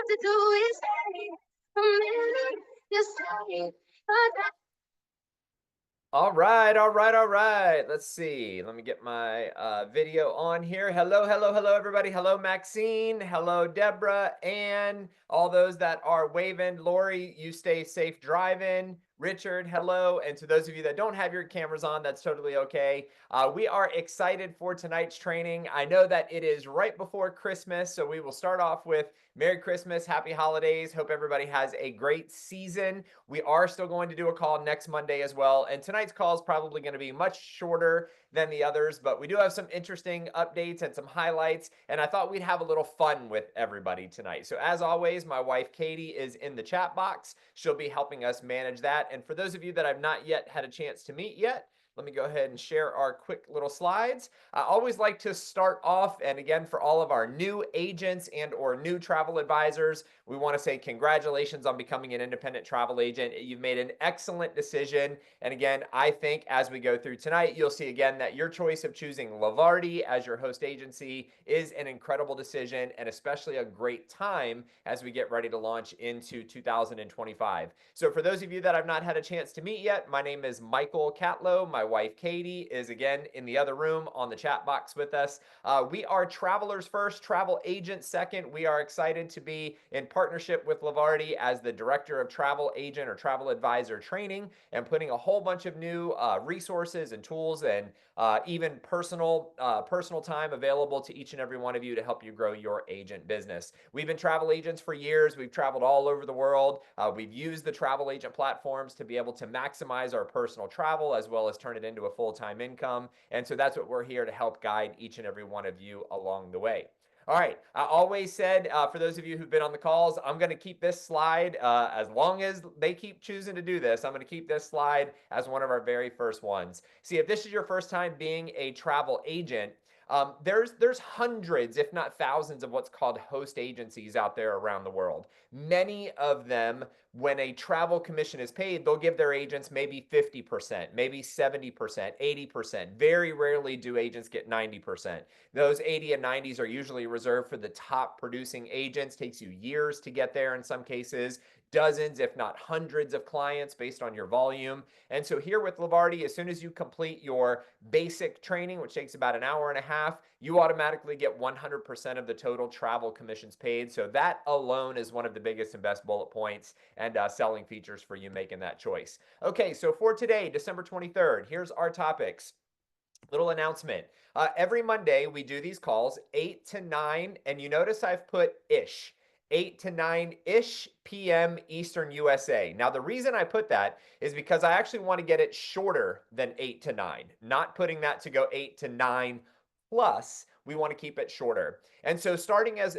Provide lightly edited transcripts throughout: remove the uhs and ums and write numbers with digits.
have to do is stay a minute, just stay. All right, all right, all right. Let's see. Let me get my video on here. Hello, hello, hello, everybody. Hello, Maxine. Hello, Deborah, and all those that are waving. Lori, you stay safe driving. Richard, hello. And to those of you that don't have your cameras on, that's totally okay. We are excited for tonight's training. I know that it is right before Christmas, so we will start off with Merry Christmas, Happy Holidays. Hope everybody has a great season. We are still going to do a call next Monday as well. And tonight's call is probably going to be much shorter than the others, but we do have some interesting updates and some highlights. And I thought we'd have a little fun with everybody tonight. So as always, my wife Katie is in the chat box. She'll be helping us manage that. And for those of you that I've not yet had a chance to meet yet, let me go ahead and share our quick little slides. I always like to start off, and again, for all of our new agents and or new travel advisors, we want to say congratulations on becoming an independent travel agent. You've made an excellent decision. And again, I think as we go through tonight, you'll see again that your choice of choosing Levarti as your host agency is an incredible decision and especially a great time as we get ready to launch into 2025. So for those of you that I've not had a chance to meet yet, my name is Michael Catlow. My wife Katie is again in the other room on the chat box with us. We are travelers first, travel agents second. We are excited to be in partnership with Levarti as the director of travel agent or travel advisor training and putting a whole bunch of new resources and tools and even personal time available to each and every one of you to help you grow your agent business. We've been travel agents for years. We've traveled all over the world. We've used the travel agent platforms to be able to maximize our personal travel as well as turn it into a full-time income. And so that's what we're here to help guide each and every one of you along the way. All right. I always said, for those of you who've been on the calls, I'm going to keep this slide as long as they keep choosing to do this. I'm going to keep this slide as one of our very first ones. See, if this is your first time being a travel agent, there's hundreds, if not thousands, of what's called host agencies out there around the world. Many of them, when a travel commission is paid, they'll give their agents maybe 50%, maybe 70%, 80%. Very rarely do agents get 90%. Those 80 and 90s are usually reserved for the top producing agents. Takes you years to get there in some cases, dozens, if not hundreds of clients based on your volume. And so here with Levarti, as soon as you complete your basic training, which takes about an hour and a half, you automatically get 100% of the total travel commissions paid. So that alone is one of the biggest and best bullet points and selling features for you making that choice. Okay, so for today, December 23rd, here's our topics. Little announcement. Every Monday, we do these calls 8 to 9, and you notice I've put ish. 8 to 9-ish p.m. Eastern USA. Now, the reason I put that is because I actually want to get it shorter than 8 to 9, not putting that to go 8 to 9 plus. We want to keep it shorter. And so starting as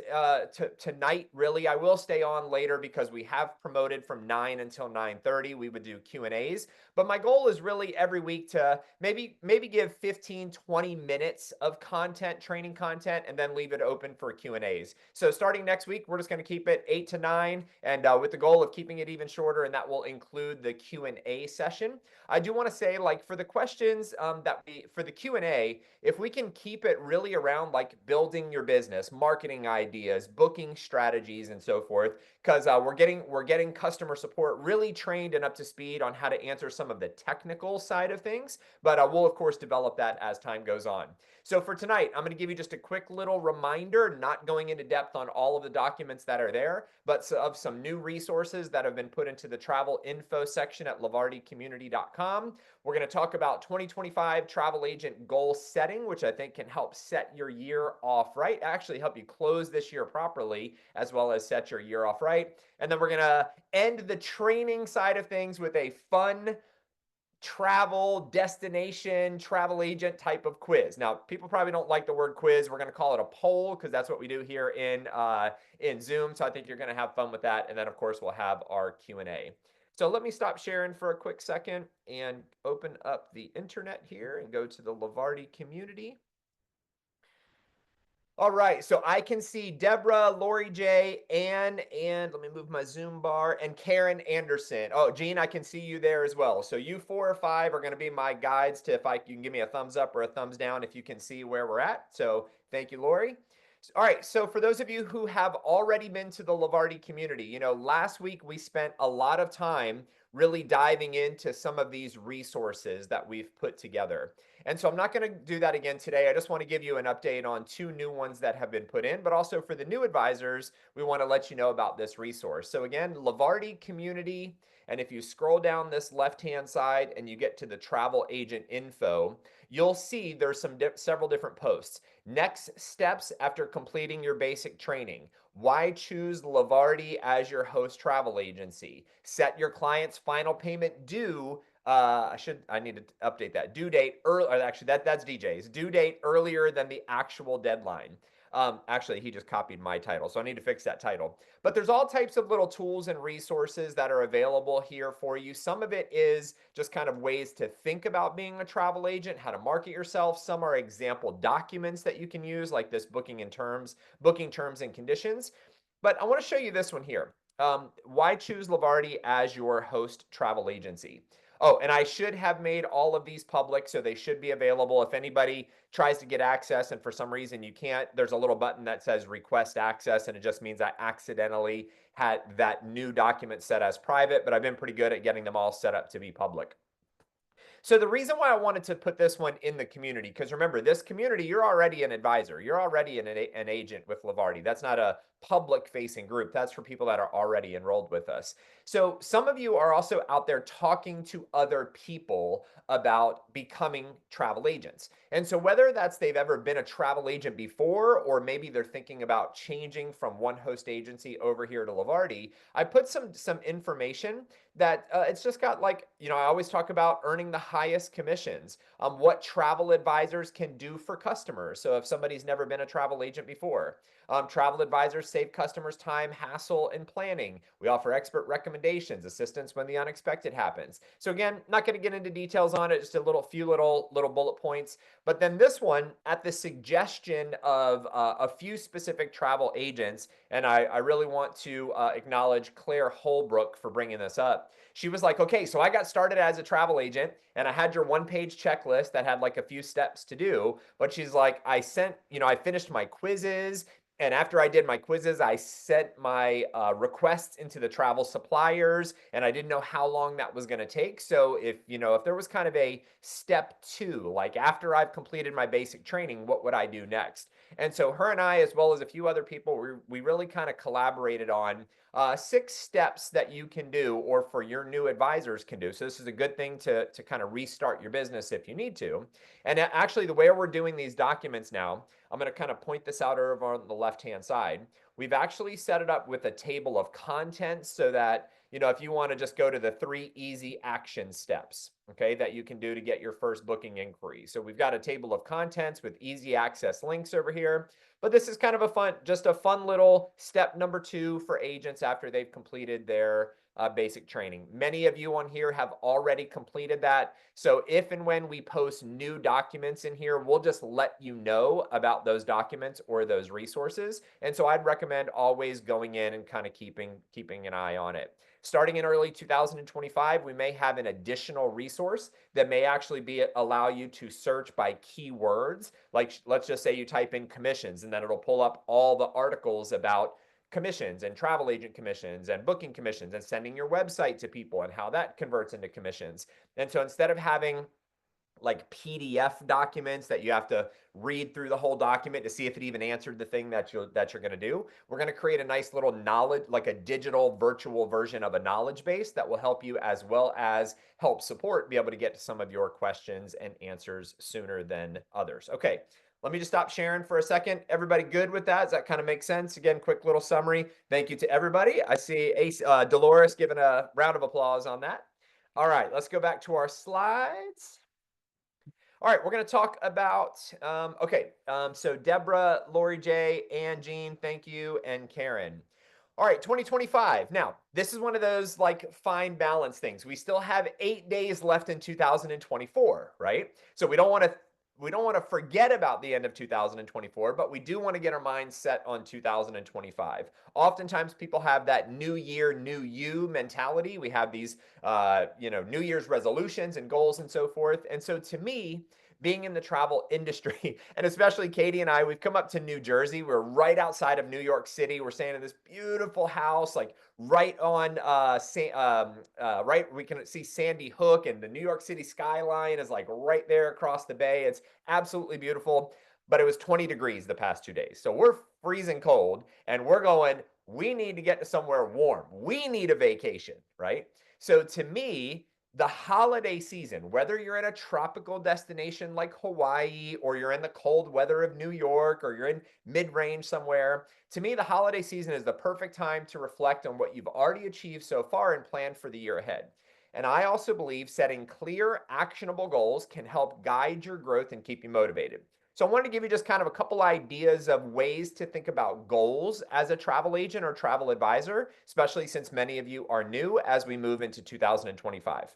tonight, really, I will stay on later because we have promoted from 9 until 9:30. We would do Q&As. But my goal is really every week to maybe give 15, 20 minutes of content, training content, and then leave it open for Q&As. So starting next week, we're just going to keep it 8 to 9 and with the goal of keeping it even shorter, and that will include the Q&A session. I do want to say, like, for the questions for the Q&A, if we can keep it really around like building your business, marketing ideas, booking strategies, and so forth, because we're getting customer support really trained and up to speed on how to answer some of the technical side of things. But we'll of course develop that as time goes on. So for tonight, I'm going to give you just a quick little reminder, not going into depth on all of the documents that are there, but of some new resources that have been put into the travel info section at levarticommunity.com. We're going to talk about 2025 travel agent goal setting, which I think can help set your year off right, actually help you close this year properly, as well as set your year off right. And then we're going to end the training side of things with a fun travel destination travel agent type of quiz. Now, people probably don't like the word quiz. We're going to call it a poll because that's what we do here in Zoom. So I think you're going to have fun with that. And then of course we'll have our Q&A. So let me stop sharing for a quick second and open up the internet here and go to the Levarti community. All right, so I can see Deborah, Lori J, Ann, and let me move my Zoom bar, and Karen Anderson. Oh, Jean, I can see you there as well. So you 4 or 5 are going to be my guides to you can give me a thumbs up or a thumbs down if you can see where we're at. So thank you, Lori. All right, so for those of you who have already been to the Levarti community, last week we spent a lot of time really diving into some of these resources that we've put together. And so I'm not going to do that again today. I just want to give you an update on two new ones that have been put in, but also for the new advisors, we want to let you know about this resource. So again, Levarti community, and if you scroll down this left-hand side and you get to the travel agent info, you'll see there's several different posts. Next steps after completing your basic training. Why choose Levarti as your host travel agency? Set your client's final payment due. I need to update that. Due date early. Actually, that's DJ's due date earlier than the actual deadline. Actually, he just copied my title, so I need to fix that title. But there's all types of little tools and resources that are available here for you. Some of it is just kind of ways to think about being a travel agent, how to market yourself. Some are example documents that you can use, like this booking terms and conditions. But I want to show you this one here. Why choose Levarti as your host travel agency? Oh, and I should have made all of these public, so they should be available. If anybody tries to get access and for some reason you can't, there's a little button that says request access, and it just means I accidentally had that new document set as private, but I've been pretty good at getting them all set up to be public. So the reason why I wanted to put this one in the community, because remember, this community, you're already an advisor. You're already an agent with Levarti. That's not a public-facing group. That's for people that are already enrolled with us. So some of you are also out there talking to other people about becoming travel agents. And so whether that's they've ever been a travel agent before, or maybe they're thinking about changing from one host agency over here to Levarti, I put some information that it's just got, like, I always talk about earning the highest commissions, what travel advisors can do for customers. So if somebody's never been a travel agent before, travel advisors save customers time, hassle, and planning. We offer expert recommendations, assistance when the unexpected happens. So again, not going to get into details on it, just a few little bullet points. But then this one, at the suggestion of a few specific travel agents, and I really want to acknowledge Claire Holbrook for bringing this up. She was like, okay, so I got started as a travel agent and I had your one-page checklist that had like a few steps to do. But she's like, I finished my quizzes. And after I did my quizzes, I sent my requests into the travel suppliers, and I didn't know how long that was going to take. So if there was kind of a step two, like after I've completed my basic training, what would I do next? And so her and I, as well as a few other people, we really kind of collaborated on 6 steps that you can do, or for your new advisors can do. So this is a good thing to kind of restart your business if you need to. And actually, the way we're doing these documents now, I'm going to kind of point this out over on the left-hand side. We've actually set it up with a table of contents so that, if you want to just go to the 3 easy action steps, okay, that you can do to get your first booking inquiry. So we've got a table of contents with easy access links over here. But this is kind of just a fun little step number 2 for agents after they've completed their basic training. Many of you on here have already completed that. So if and when we post new documents in here, we'll just let you know about those documents or those resources. And so I'd recommend always going in and kind of keeping an eye on it. Starting in early 2025, we may have an additional resource that may actually allow you to search by keywords. Like, let's just say you type in commissions, and then it'll pull up all the articles about commissions and travel agent commissions and booking commissions and sending your website to people and how that converts into commissions. And so instead of having like PDF documents that you have to read through the whole document to see if it even answered the thing that you're going to do, we're going to create a nice little knowledge, like a digital virtual version of a knowledge base that will help you, as well as help support, be able to get to some of your questions and answers sooner than others. Okay, let me just stop sharing for a second. Everybody good with that? Does that kind of make sense? Again, quick little summary. Thank you to everybody. I see Dolores giving a round of applause on that. All right, let's go back to our slides. All right, we're going to talk about, so Deborah, Lori J, Ann Jean, thank you, and Karen. All right, 2025. Now, this is one of those like fine balance things. We still have 8 days left in 2024, right? So we don't want to forget about the end of 2024, but we do want to get our minds set on 2025. Oftentimes people have that new year, new you mentality. We have these, New Year's resolutions and goals and so forth. And so to me, being in the travel industry, and especially Katie and I, we've come up to New Jersey. We're right outside of New York City. We're staying in this beautiful house, like right on right, we can see Sandy Hook, and the New York City skyline is like right there across the bay. It's absolutely beautiful, but it was 20 degrees the past 2 days. So we're freezing cold and we're going, we need to get to somewhere warm. We need a vacation, right? So to me, the holiday season, whether you're in a tropical destination like Hawaii, or you're in the cold weather of New York, or you're in mid-range somewhere, to me, the holiday season is the perfect time to reflect on what you've already achieved so far and plan for the year ahead. And I also believe setting clear, actionable goals can help guide your growth and keep you motivated. So I wanted to give you just kind of a couple ideas of ways to think about goals as a travel agent or travel advisor, especially since many of you are new as we move into 2025.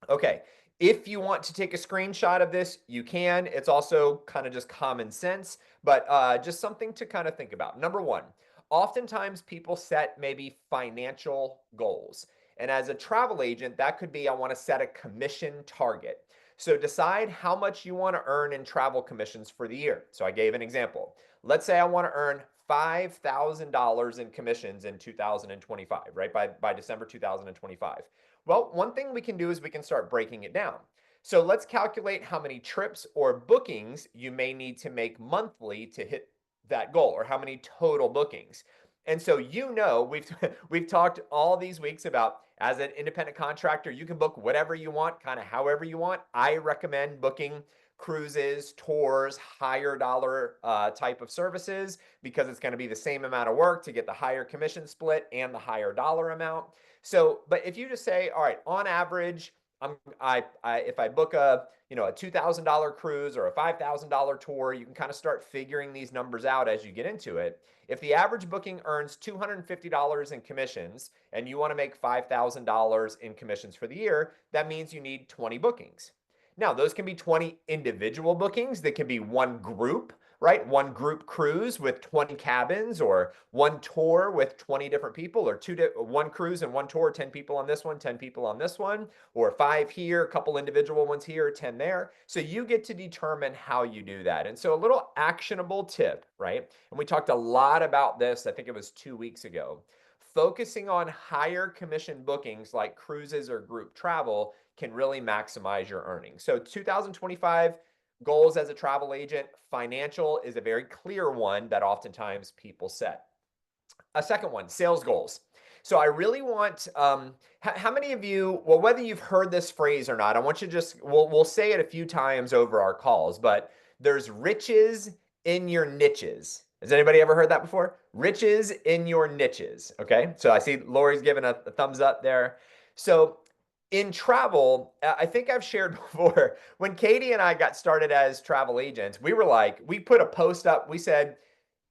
Okay, if you want to take a screenshot of this, you can. It's also kind of just common sense, but just something to kind of think about. Number one, oftentimes people set maybe financial goals. And as a travel agent, that could be I want to set a commission target. So decide how much you want to earn in travel commissions for the year. So I gave an example. Let's say I want to earn $5,000 in commissions in 2025, right? By December 2025. Well, one thing we can do is we can start breaking it down. So let's calculate how many trips or bookings you may need to make monthly to hit that goal, or how many total bookings. And so we've we've talked all these weeks about, as an independent contractor, you can book whatever you want, kind of however you want. I recommend booking cruises, tours, higher dollar type of services, because it's going to be the same amount of work to get the higher commission split and the higher dollar amount. So, but if you just say, all right, on average, if I book a $2,000 cruise or a $5,000 tour, you can kind of start figuring these numbers out as you get into it. If the average booking earns $250 in commissions and you want to make $5,000 in commissions for the year, that means you need 20 bookings. Now, those can be 20 individual bookings, that can be one group, right? One group cruise with 20 cabins, or one tour with 20 different people, or one cruise and one tour, 10 people on this one, 10 people on this one, or 5 here, a couple individual ones here, 10 there. So you get to determine how you do that. And so a little actionable tip, right? And we talked a lot about this, I think it was 2 weeks ago. Focusing on higher commission bookings like cruises or group travel can really maximize your earnings. So 2025 goals as a travel agent, financial is a very clear one that oftentimes people set. A second one, sales goals. So I really want, how many of you, well, whether you've heard this phrase or not, I want you to just, we'll say it a few times over our calls, but there's riches in your niches. Has anybody ever heard that before? Riches in your niches. Okay. So I see Lori's giving a thumbs up there. So in travel, I think I've shared before, when Katie and I got started as travel agents, we were like, we put a post up, we said,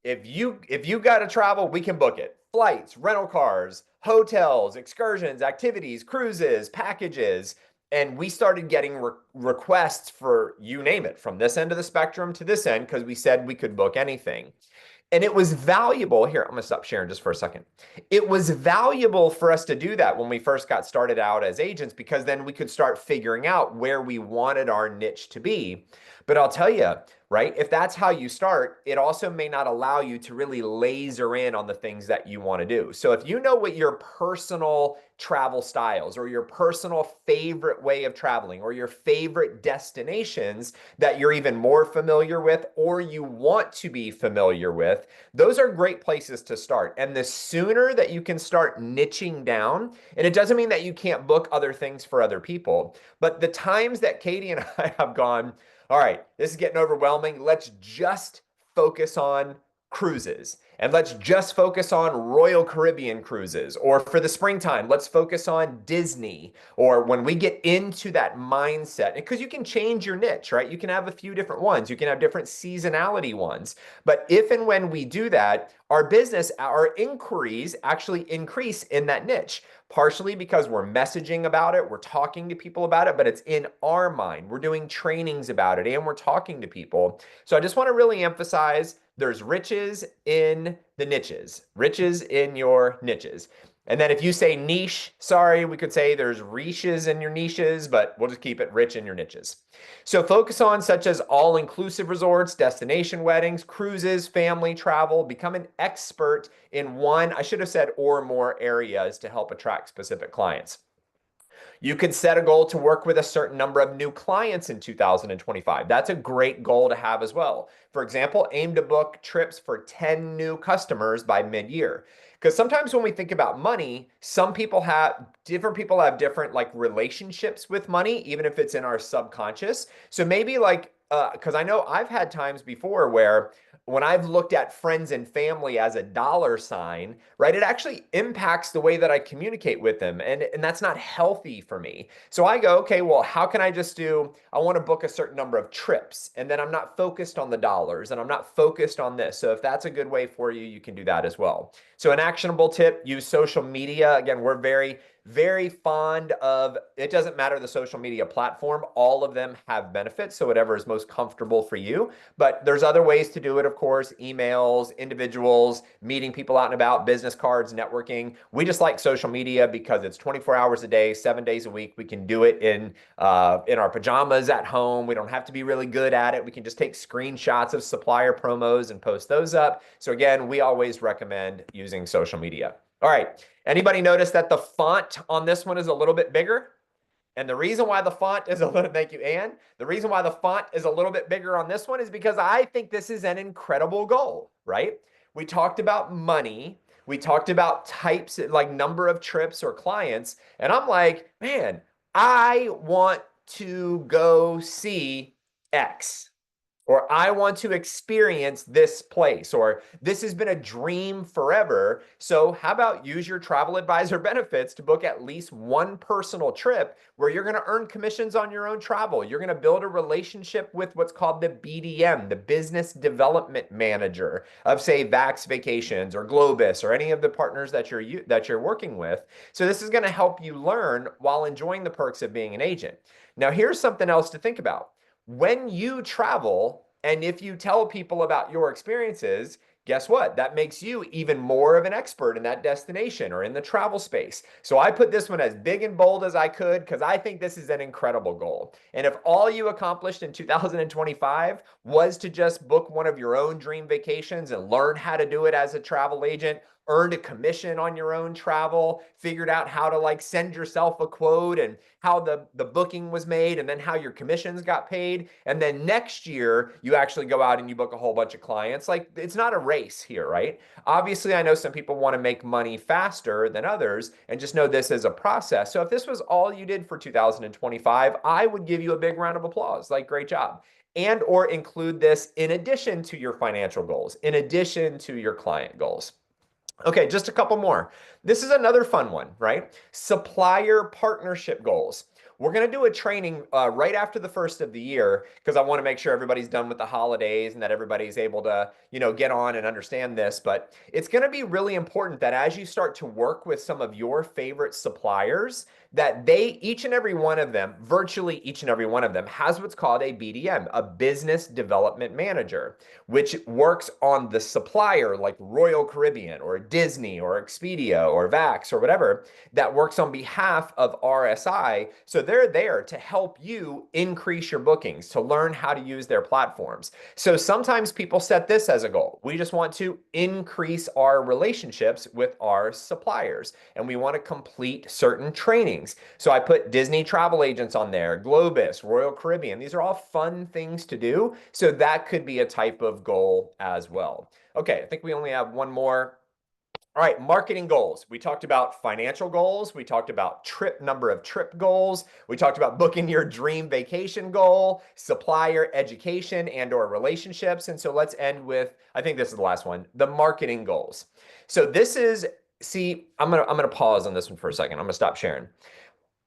if you got to travel, we can book it. Flights, rental cars, hotels, excursions, activities, cruises, packages. And we started getting requests for, you name it, from this end of the spectrum to this end, because we said we could book anything. And it was valuable. Here, I'm going to stop sharing just for a second. It was valuable for us to do that when we first got started out as agents, because then we could start figuring out where we wanted our niche to be. But I'll tell you, right, if that's how you start, it also may not allow you to really laser in on the things that you want to do. So if you know what your personal travel styles, or your personal favorite way of traveling, or your favorite destinations that you're even more familiar with, or you want to be familiar with, those are great places to start. And the sooner that you can start niching down, and it doesn't mean that you can't book other things for other people, but the times that Katie and I have gone, all right, this is getting overwhelming, let's just focus on cruises, and let's just focus on Royal Caribbean cruises. Or for the springtime, let's focus on Disney. Or when we get into that mindset, because you can change your niche, right? You can have a few different ones. You can have different seasonality ones. But if and when we do that, our business, our inquiries actually increase in that niche, partially because we're messaging about it, we're talking to people about it, but it's in our mind. We're doing trainings about it, and we're talking to people. So I just want to really emphasize, there's riches in the niches, riches in your niches. And then if you say niche, sorry, we could say there's riches in your niches, but we'll just keep it rich in your niches. So focus on such as all-inclusive resorts, destination weddings, cruises, family travel. Become an expert in one, I should have said, or more areas to help attract specific clients. You can set a goal to work with a certain number of new clients in 2025. That's a great goal to have as well. For example, aim to book trips for 10 new customers by mid-year. Because sometimes when we think about money, some people have different like relationships with money, even if it's in our subconscious. So maybe like, because I know I've had times before where when I've looked at friends and family as a dollar sign, right, it actually impacts the way that I communicate with them. And that's not healthy for me. So I go, okay, well, how can I just do, I want to book a certain number of trips, and then I'm not focused on the dollars and I'm not focused on this. So if that's a good way for you, you can do that as well. So an actionable tip, use social media. Again, we're very fond of, it doesn't matter the social media platform, all of them have benefits. So whatever is most comfortable for you. But there's other ways to do it, of course, emails, individuals, meeting people out and about, business cards, networking. We just like social media because it's 24 hours a day, 7 days a week. We can do it in our pajamas at home. We don't have to be really good at it. We can just take screenshots of supplier promos and post those up. So again, we always recommend using social media. All right. Anybody notice that the font on this one is a little bit bigger? And the reason why the font is a little, thank you, Anne. The reason why the font is a little bit bigger on this one is because I think this is an incredible goal, right? We talked about money. We talked about types, like number of trips or clients. And I'm like, man, I want to go see X, or I want to experience this place, or this has been a dream forever. So, how about use your travel advisor benefits to book at least one personal trip where you're going to earn commissions on your own travel? You're going to build a relationship with what's called the BDM, the Business Development Manager of, say, Vax Vacations or Globus or any of the partners that you're working with. So, this is going to help you learn while enjoying the perks of being an agent. Now, here's something else to think about. When you travel, and if you tell people about your experiences, guess what? That makes you even more of an expert in that destination or in the travel space. So I put this one as big and bold as I could because I think this is an incredible goal. And if all you accomplished in 2025 was to just book one of your own dream vacations and learn how to do it as a travel agent, earned a commission on your own travel, figured out how to like send yourself a quote and how the booking was made, and then how your commissions got paid. And then next year, you actually go out and you book a whole bunch of clients. Like, it's not a race here, right? Obviously, I know some people want to make money faster than others, and just know this is a process. So if this was all you did for 2025, I would give you a big round of applause. Like, great job. And or include this in addition to your financial goals, in addition to your client goals. Okay, just a couple more. This is another fun one, right? Supplier partnership goals. We're going to do a training right after the first of the year because I want to make sure everybody's done with the holidays and that everybody's able to, get on and understand this. But it's going to be really important that as you start to work with some of your favorite suppliers, that each and every one of them, virtually each and every one of them, has what's called a BDM, a business development manager, which works on the supplier like Royal Caribbean or Disney or Expedia or Vax or whatever, that works on behalf of RSI. So they're there to help you increase your bookings, to learn how to use their platforms. So sometimes people set this as a goal. We just want to increase our relationships with our suppliers, and we want to complete certain trainings. So I put Disney travel agents on there, Globus, Royal Caribbean. These are all fun things to do. So that could be a type of goal as well. Okay, I think we only have one more. All right, marketing goals. We talked about financial goals. We talked about number of trip goals. We talked about booking your dream vacation goal, supplier education and or relationships. And so let's end with, I think this is the last one, the marketing goals. So this is, see, I'm gonna pause on this one for a second. I'm gonna stop sharing.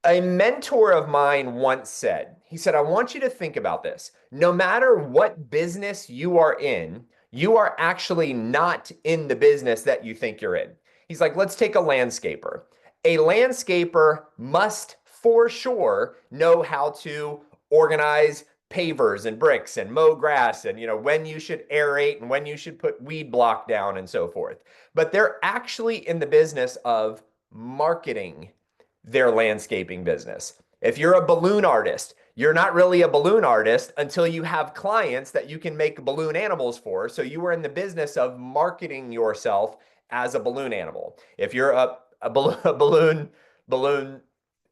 A mentor of mine once said, he said, I want you to think about this. No matter what business you are in, you are actually not in the business that you think you're in. He's like, let's take a landscaper. A landscaper must for sure know how to organize pavers and bricks and mow grass and when you should aerate and when you should put weed block down and so forth. But they're actually in the business of marketing their landscaping business. If you're a balloon artist, you're not really a balloon artist until you have clients that you can make balloon animals for. So you are in the business of marketing yourself as a balloon animal. If you're a balloon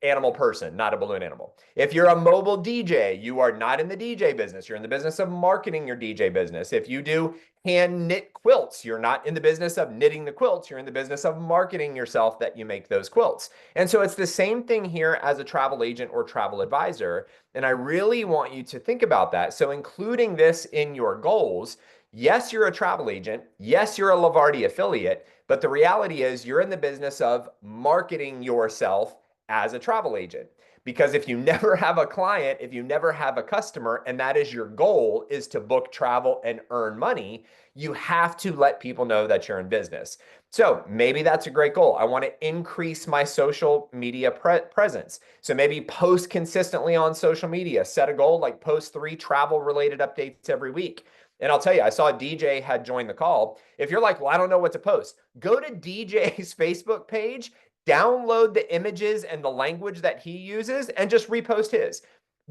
animal person, not a balloon animal. If you're a mobile DJ, you are not in the DJ business. You're in the business of marketing your DJ business. If you do hand knit quilts, you're not in the business of knitting the quilts. You're in the business of marketing yourself that you make those quilts. And so it's the same thing here as a travel agent or travel advisor. And I really want you to think about that. So including this in your goals, yes, you're a travel agent. Yes, you're a Levarti affiliate. But the reality is you're in the business of marketing yourself as a travel agent. Because if you never have a client, if you never have a customer, and that is your goal is to book travel and earn money, you have to let people know that you're in business. So maybe that's a great goal. I want to increase my social media presence. So maybe post consistently on social media, set a goal like post 3 travel related updates every week. And I'll tell you, I saw DJ had joined the call. If you're like, well, I don't know what to post, go to DJ's Facebook page, download the images and the language that he uses, and just repost his.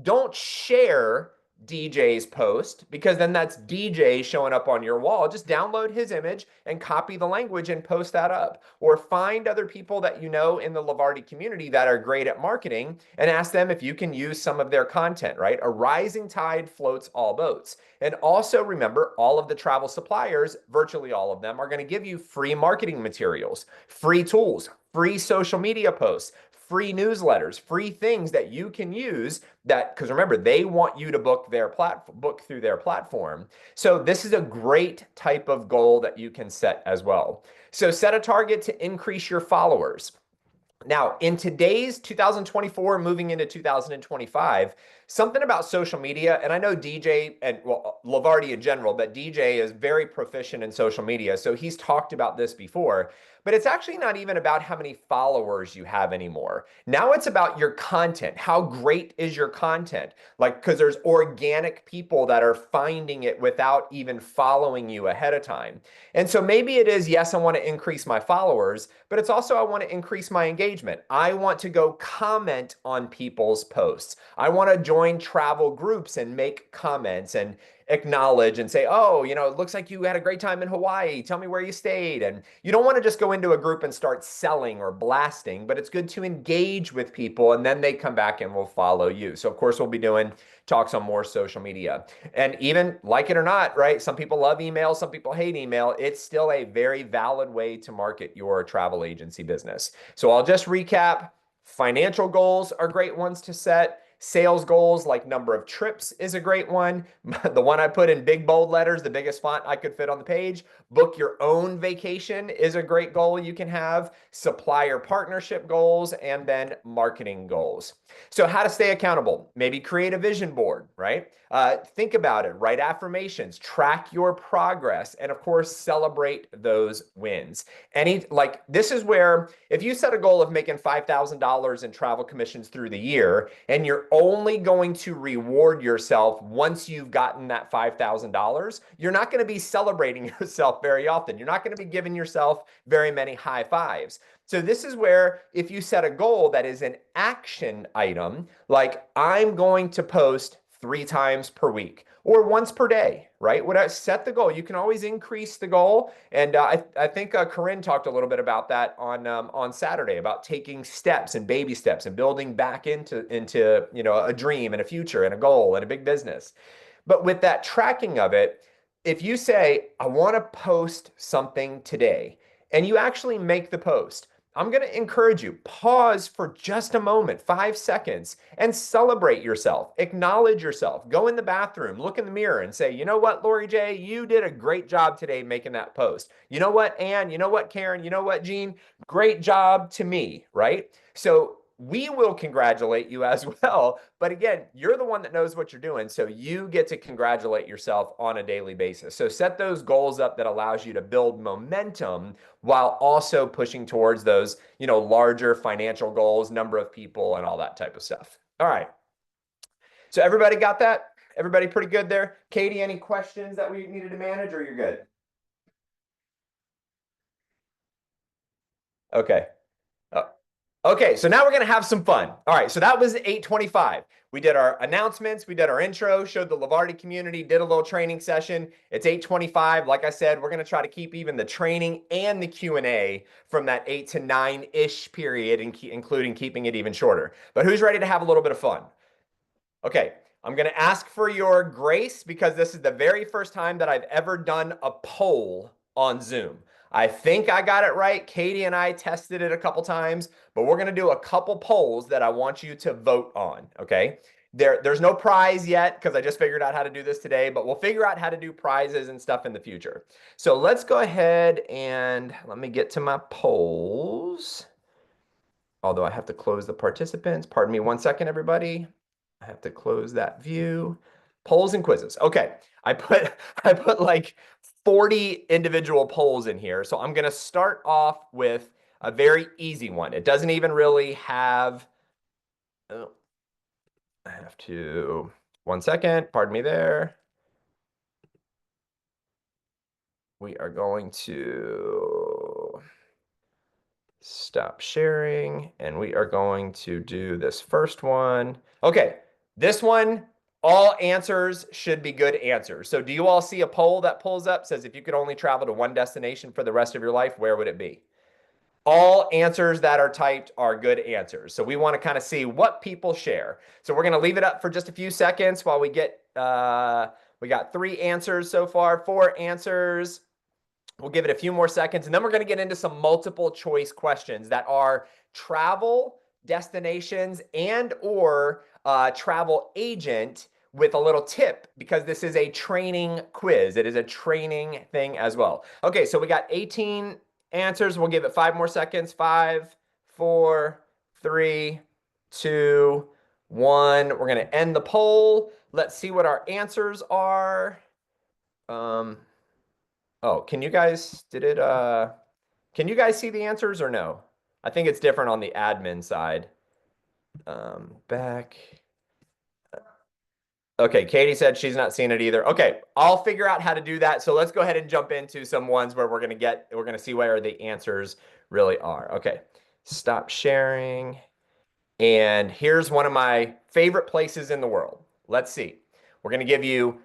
Don't share DJ's post because then that's DJ showing up on your wall. Just download his image and copy the language and post that up. Or find other people that you know in the Levarti community that are great at marketing and ask them if you can use some of their content, right? A rising tide floats all boats. And also remember, all of the travel suppliers, virtually all of them, are going to give you free marketing materials, free tools, free social media posts, free newsletters, free things that you can use that, because remember, they want you to book through their platform. So this is a great type of goal that you can set as well. So set a target to increase your followers. Now, in today's 2024, moving into 2025, something about social media, and I know DJ and well, Levarti in general, but DJ is very proficient in social media. So he's talked about this before, but it's actually not even about how many followers you have anymore. Now it's about your content. How great is your content? Like, because there's organic people that are finding it without even following you ahead of time. And so maybe it is, yes, I want to increase my followers, but it's also I want to increase my engagement. I want to go comment on people's posts. I want to join travel groups and make comments and acknowledge and say, oh, it looks like you had a great time in Hawaii. Tell me where you stayed. And you don't want to just go into a group and start selling or blasting, but it's good to engage with people and then they come back and will follow you. So, of course, we'll be doing talks on more social media. And even like it or not, right? Some people love email, some people hate email. It's still a very valid way to market your travel agency business. So I'll just recap. Financial goals are great ones to set. Sales goals like number of trips is a great one. The one I put in big bold letters, the biggest font I could fit on the page. Book your own vacation is a great goal you can have. Supplier partnership goals, and then marketing goals. So how to stay accountable? Maybe create a vision board, right? Think about it, write affirmations, track your progress, and of course, celebrate those wins. This is where if you set a goal of making $5,000 in travel commissions through the year, and you're only going to reward yourself once you've gotten that $5,000, you're not going to be celebrating yourself very often. You're not going to be giving yourself very many high fives. So this is where if you set a goal that is an action item, like I'm going to post 3 times per week or once per day, right? When I set the goal, you can always increase the goal. And I think Corinne talked a little bit about that on Saturday about taking steps and baby steps and building back into a dream and a future and a goal and a big business. But with that tracking of it, if you say, I want to post something today, and you actually make the post, I'm going to encourage you, pause for just a moment, 5 seconds, and celebrate yourself. Acknowledge yourself. Go in the bathroom, look in the mirror, and say, you know what, Lori J., you did a great job today making that post. You know what, Ann? You know what, Karen? You know what, Jean? Great job to me, right? So we will congratulate you as well. But again, you're the one that knows what you're doing. So you get to congratulate yourself on a daily basis. So set those goals up that allows you to build momentum while also pushing towards those, larger financial goals, number of people, and all that type of stuff. All right. So everybody got that? Everybody pretty good there? Katie, any questions that we needed to manage, or you're good? Okay. Okay, so now we're going to have some fun. All right, so that was 8:25. We did our announcements, we did our intro, showed the Levarti community, did a little training session. It's 8:25. Like I said, we're going to try to keep even the training and the Q&A from that 8 to 9-ish period, including keeping it even shorter. But who's ready to have a little bit of fun? Okay, I'm going to ask for your grace because this is the very first time that I've ever done a poll on Zoom. I think I got it right. Katie and I tested it a couple times, but we're going to do a couple polls that I want you to vote on. Okay. There's no prize yet because I just figured out how to do this today, but we'll figure out how to do prizes and stuff in the future. So let's go ahead and let me get to my polls. Although I have to close the participants. Pardon me 1 second, everybody. I have to close that view. Polls and quizzes. Okay, I put I put like 40 individual polls in here. So I'm gonna start off with a very easy one. It doesn't even really have, oh, I have to, 1 second, pardon me there. We are going to stop sharing, and we are going to do this first one. Okay, this one, all answers should be good answers. So do you all see a poll that pulls up, says if you could only travel to one destination for the rest of your life, where would it be? All answers that are typed are good answers. So we want to kind of see what people share. So we're going to leave it up for just a few seconds while we get, we got 3 answers so far, 4 answers. We'll give it a few more seconds, and then we're going to get into some multiple choice questions that are travel destinations and or travel agent with a little tip because this is a training quiz. It is a training thing as well. Okay, so we got 18 answers. We'll give it 5 more seconds. 5, 4, 3, 2, 1. We're going to end the poll. Let's see what our answers are. Oh, can you guys, can you guys see the answers or no? I think it's different on the admin side. Back. Okay, Katie said she's not seen it either. Okay, I'll figure out how to do that. So let's go ahead and jump into some ones where we're gonna see where the answers really are. Okay, stop sharing. And here's one of my favorite places in the world. Let's see. We're going to give you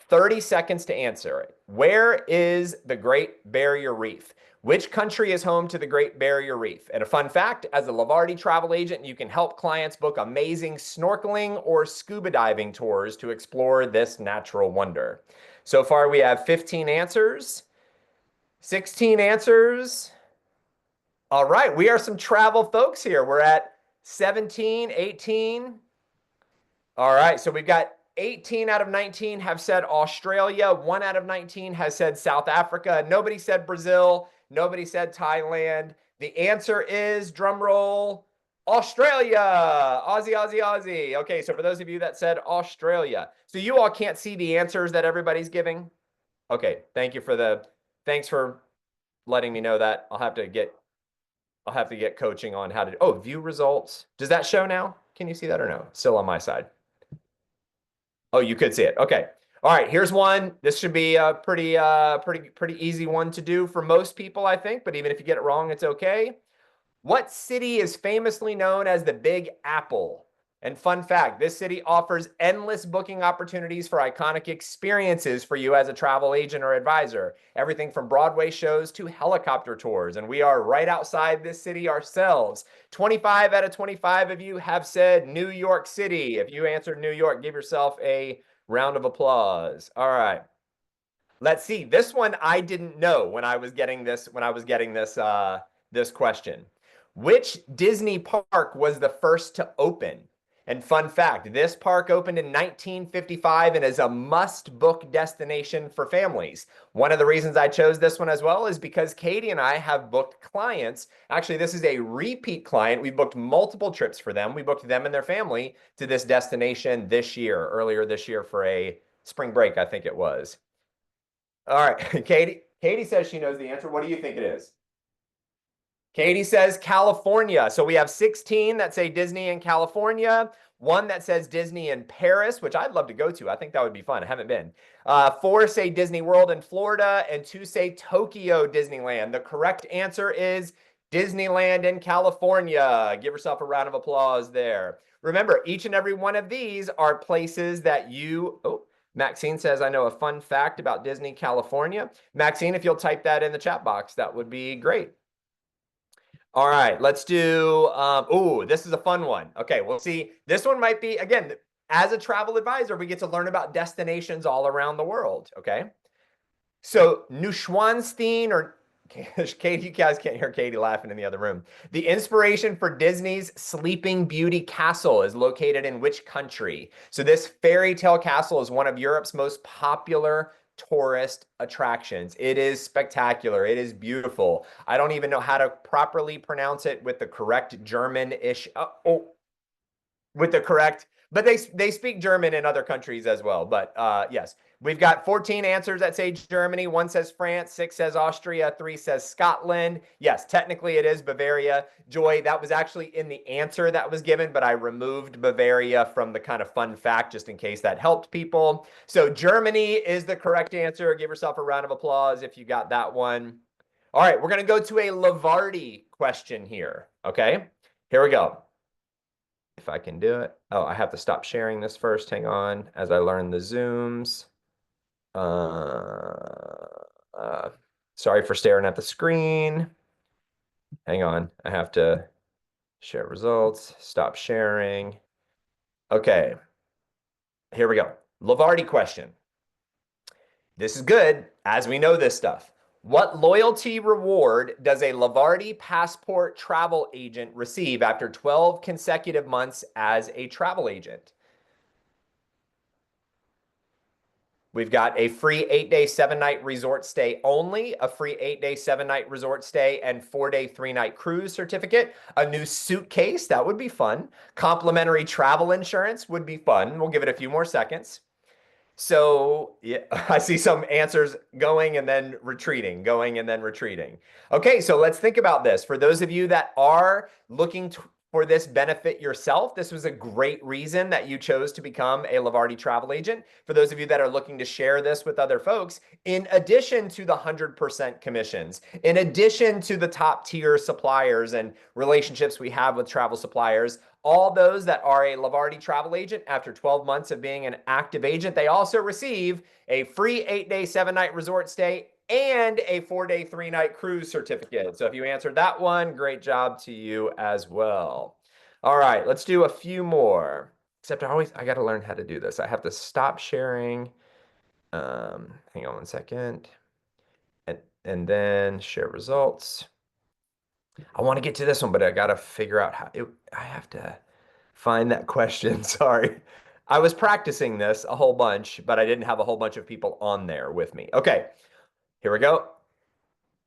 30 seconds to answer it. Where is the Great Barrier Reef? Which country is home to the Great Barrier Reef? And a fun fact, as a Levarti travel agent, you can help clients book amazing snorkeling or scuba diving tours to explore this natural wonder. So far, we have 15 answers, 16 answers. All right, we are some travel folks here. We're at 17, 18. All right, so we've got 18 out of 19 have said Australia. 1 out of 19 has said South Africa. Nobody said Brazil. Nobody said Thailand. The answer is, drum roll, Australia. Aussie, Aussie, Aussie. Okay, so for those of you that said Australia, so you all can't see the answers that everybody's giving? Okay, thanks for letting me know that. I'll have to get coaching on how to, oh, view results. Does that show now? Can you see that or no? Still on my side. Oh, you could see it. Okay. All right, here's one. This should be a pretty easy one to do for most people, I think, but even if you get it wrong, it's okay. What city is famously known as the Big Apple? And fun fact, this city offers endless booking opportunities for iconic experiences for you as a travel agent or advisor. Everything from Broadway shows to helicopter tours. And we are right outside this city ourselves. 25 out of 25 of you have said New York City. If you answered New York, give yourself a round of applause. All right. Let's see. This one I didn't know when I was getting this question. Which Disney park was the first to open? And fun fact, this park opened in 1955 and is a must-book destination for families. One of the reasons I chose this one as well is because Katie and I have booked clients. Actually, this is a repeat client. We booked multiple trips for them. We booked them and their family to this destination earlier this year for a spring break, I think it was. All right, Katie says she knows the answer. What do you think it is? Katie says California. So we have 16 that say Disney in California, 1 that says Disney in Paris, which I'd love to go to. I think that would be fun. I haven't been. 4 say Disney World in Florida, and 2 say Tokyo Disneyland. The correct answer is Disneyland in California. Give yourself a round of applause there. Remember, each and every one of these are places that oh, Maxine says, I know a fun fact about Disney, California. Maxine, if you'll type that in the chat box, that would be great. All right, let's do, oh, this is a fun one. Okay, we'll see. This one might be, again, as a travel advisor, we get to learn about destinations all around the world, okay? So Neuschwanstein, or Katie, you guys can't hear Katie laughing in the other room. The inspiration for Disney's Sleeping Beauty Castle is located in which country? So this fairy tale castle is one of Europe's most popular tourist attractions. It is spectacular. It is beautiful. I don't even know how to properly pronounce it with the correct German-ish. With the correct, but they speak German in other countries as well. But yes, we've got 14 answers that say Germany. 1 says France, 6 says Austria, 3 says Scotland. Yes, technically it is Bavaria. Joy, that was actually in the answer that was given, but I removed Bavaria from the kind of fun fact just in case that helped people. So Germany is the correct answer. Give yourself a round of applause if you got that one. All right, we're going to go to a Levarti question here. Okay, here we go. If I can do it. Oh, I have to stop sharing this first. Hang on, as I learn the Zooms. Sorry for staring at the screen. Hang on, I have to share results, stop sharing. Okay, here we go. Levarti question. This is good, as we know this stuff. What loyalty reward does a Levarti passport travel agent receive after 12 consecutive months as a travel agent? We've got a free 8-day, 7-night resort stay only, a free 8-day, 7-night resort stay, and 4-day, 3-night cruise certificate, a new suitcase, that would be fun. Complimentary travel insurance would be fun. We'll give it a few more seconds. So yeah, I see some answers going and then retreating, going and then retreating. Okay, so let's think about this. For those of you that are looking for this benefit yourself, this was a great reason that you chose to become a Levarti travel agent. For those of you that are looking to share this with other folks, in addition to the 100% commissions, in addition to the top tier suppliers and relationships we have with travel suppliers, all those that are a Levarti travel agent after 12 months of being an active agent, they also receive a free 8-day, 7-night resort stay and a 4-day, 3-night cruise certificate. So if you answered that one, great job to you as well. All right, let's do a few more. Except I got to learn how to do this. I have to stop sharing. Hang on one second. And then share results. I want to get to this one, but I got to figure out I have to find that question. Sorry. I was practicing this a whole bunch, but I didn't have a whole bunch of people on there with me. Okay, here we go.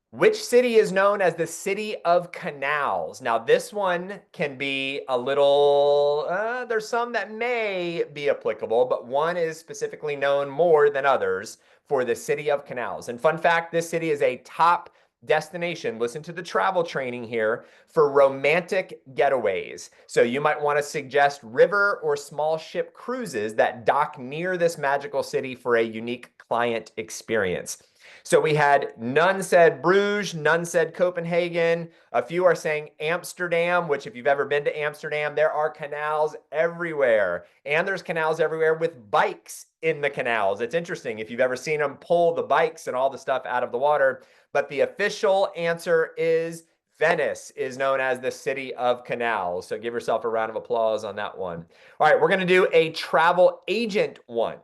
Which city is known as the City of Canals? Now, this one can be a little, there's some that may be applicable, but one is specifically known more than others for the City of Canals. And fun fact, this city is a top destination. Listen to the travel training here for romantic getaways. So you might want to suggest river or small ship cruises that dock near this magical city for a unique client experience. So we had none said Bruges, none said Copenhagen. A few are saying Amsterdam, which if you've ever been to Amsterdam, there are canals everywhere. And there's canals everywhere with bikes in the canals. It's interesting if you've ever seen them pull the bikes and all the stuff out of the water. But the official answer is Venice is known as the City of Canals. So give yourself a round of applause on that one. All right, we're going to do a travel agent one.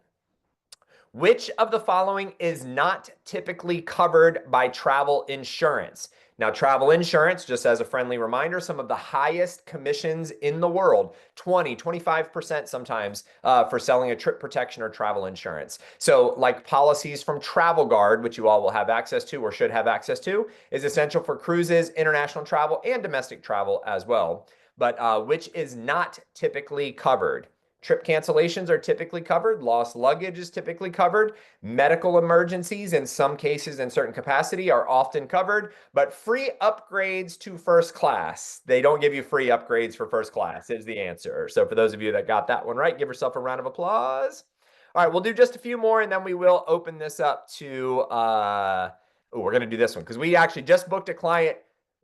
Which of the following is not typically covered by travel insurance? Now, travel insurance, just as a friendly reminder, some of the highest commissions in the world, 20, 25% sometimes for selling a trip protection or travel insurance. So like policies from Travel Guard, which you all will have access to or should have access to, is essential for cruises, international travel, and domestic travel as well. But which is not typically covered? Trip cancellations are typically covered. Lost luggage is typically covered. Medical emergencies, in some cases, in certain capacity, are often covered. But free upgrades to first class, they don't give you free upgrades for first class, is the answer. So for those of you that got that one right, give yourself a round of applause. All right, we'll do just a few more, and then we will open this up to, we're going to do this one because we actually just booked a client.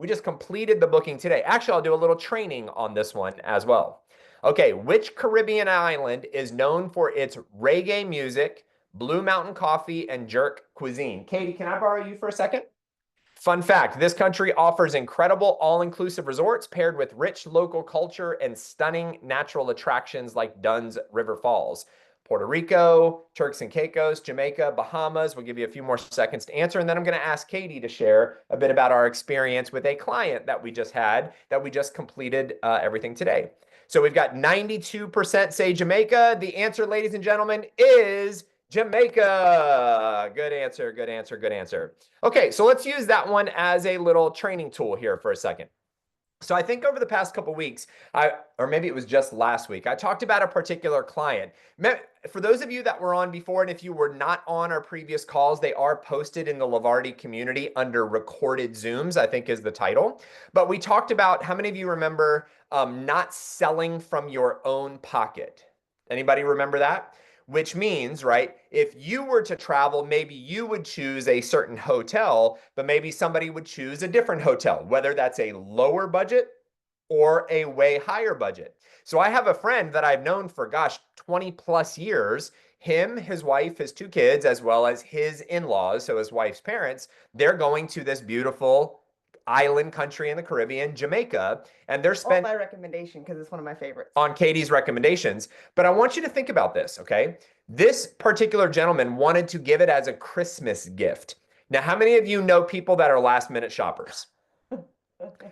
We just completed the booking today. Actually, I'll do a little training on this one as well. Okay, which Caribbean island is known for its reggae music, Blue Mountain coffee, and jerk cuisine? Katie, can I borrow you for a second? Fun fact, this country offers incredible all-inclusive resorts paired with rich local culture and stunning natural attractions like Dunn's River Falls. Puerto Rico, Turks and Caicos, Jamaica, Bahamas. We'll give you a few more seconds to answer, and then I'm going to ask Katie to share a bit about our experience with a client that we just had, that we just completed everything today. So we've got 92% say Jamaica. The answer, ladies and gentlemen, is Jamaica. Good answer, good answer, good answer. Okay, so let's use that one as a little training tool here for a second. So I think over the past couple weeks, or maybe it was just last week, I talked about a particular client. For those of you that were on before, and if you were not on our previous calls, they are posted in the Levarti community under recorded Zooms, I think is the title. But we talked about, how many of you remember not selling from your own pocket? Anybody remember that? Which means, right, if you were to travel, maybe you would choose a certain hotel, but maybe somebody would choose a different hotel, whether that's a lower budget or a way higher budget. So I have a friend that I've known for, gosh, 20 plus years. Him, his wife, his two kids, as well as his in-laws, so his wife's parents, they're going to this beautiful island country in the Caribbean, Jamaica, and they're spending my recommendation because it's one of my favorites. On Katie's recommendations. But I want you to think about this, okay? This particular gentleman wanted to give it as a Christmas gift. Now, how many of you know people that are last minute shoppers?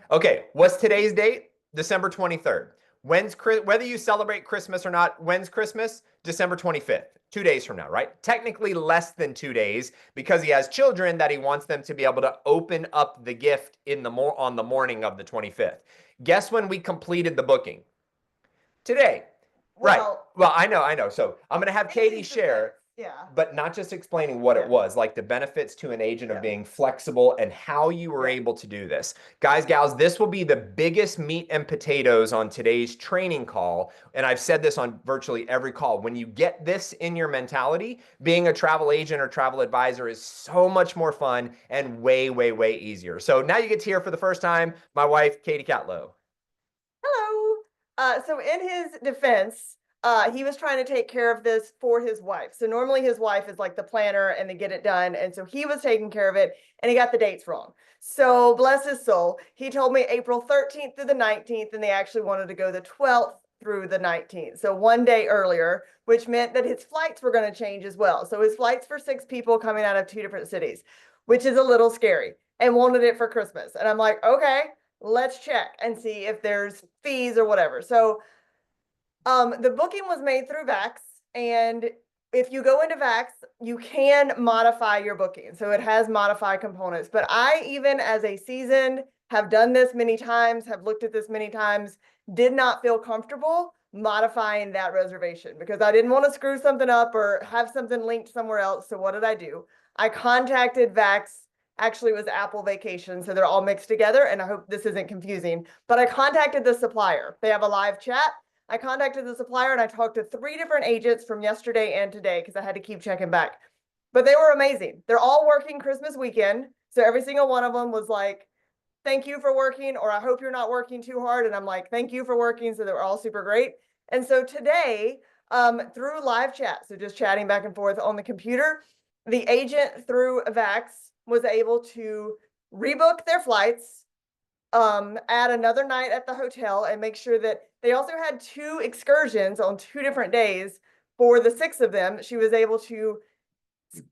Okay, what's today's date? December 23rd. Whether you celebrate Christmas or not, when's Christmas? December 25th, 2 days from now, right? Technically less than 2 days, because he has children that he wants them to be able to open up the gift on the morning of the 25th. Guess when we completed the booking? Today. Right. Well, I know. So I'm going to have Katie share, but not just explaining what it was, like the benefits to an agent of being flexible and how you were able to do this. Guys, gals, this will be the biggest meat and potatoes on today's training call. And I've said this on virtually every call. When you get this in your mentality, being a travel agent or travel advisor is so much more fun and way, way, way easier. So now you get to hear for the first time my wife, Katie Catlow. Hello. So in his defense, he was trying to take care of this for his wife. So normally his wife is like the planner and they get it done. And so he was taking care of it and he got the dates wrong. So bless his soul, he told me April 13th through the 19th, and they actually wanted to go the 12th through the 19th. So 1 day earlier, which meant that his flights were going to change as well. So his flights for 6 people coming out of 2 different cities, which is a little scary, and wanted it for Christmas. And I'm like, okay, let's check and see if there's fees or whatever. So the booking was made through Vax, and if you go into Vax, you can modify your booking. So it has modify components, but I, even as a seasoned, have done this many times, have looked at this many times, did not feel comfortable modifying that reservation because I didn't want to screw something up or have something linked somewhere else. So what did I do? I contacted Vax. Actually, it was Apple Vacation, so they're all mixed together, and I hope this isn't confusing, but I contacted the supplier. They have a live chat. I contacted the supplier and I talked to 3 different agents from yesterday and today because I had to keep checking back. But they were amazing. They're all working Christmas weekend. So every single one of them was like, thank you for working, or I hope you're not working too hard. And I'm like, thank you for working. So they were all super great. And so today, through live chat, so just chatting back and forth on the computer, the agent through Vax was able to rebook their flights, add another night at the hotel, and make sure that they also had 2 excursions on 2 different days for the 6 of them. She was able to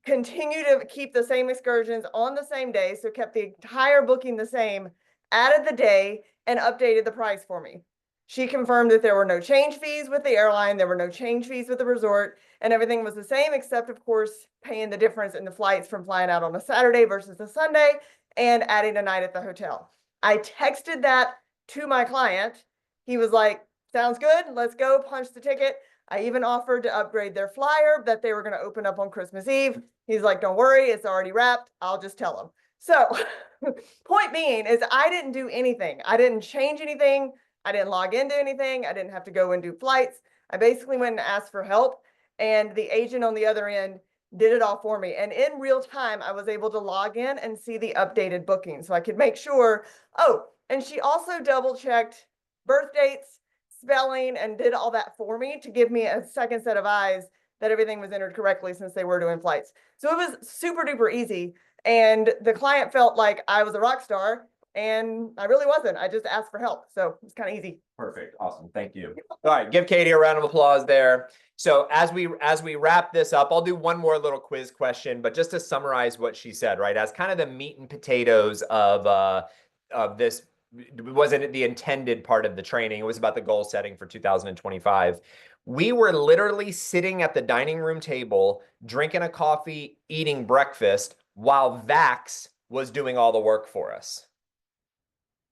continue to keep the same excursions on the same day, so kept the entire booking the same, added the day, and updated the price for me. She confirmed that there were no change fees with the airline, there were no change fees with the resort, and everything was the same, except, of course, paying the difference in the flights from flying out on a Saturday versus a Sunday, and adding a night at the hotel. I texted that to my client. He was like, sounds good, let's go, punch the ticket. I even offered to upgrade their flyer that they were going to open up on Christmas Eve. He's like, don't worry, it's already wrapped. I'll just tell him. So point being is I didn't do anything. I didn't change anything. I didn't log into anything. I didn't have to go and do flights. I basically went and asked for help. And the agent on the other end did it all for me. And in real time, I was able to log in and see the updated booking so I could make sure. Oh, and she also double checked birth dates, spelling, and did all that for me to give me a second set of eyes that everything was entered correctly since they were doing flights. So it was super duper easy. And the client felt like I was a rock star, and I really wasn't. I just asked for help. So it's kind of easy. Perfect. Awesome. Thank you. All right. Give Katie a round of applause there. So as we wrap this up, I'll do one more little quiz question, but just to summarize what she said, right? As kind of the meat and potatoes of this, wasn't the intended part of the training. It was about the goal setting for 2025. We were literally sitting at the dining room table, drinking a coffee, eating breakfast, while Vax was doing all the work for us.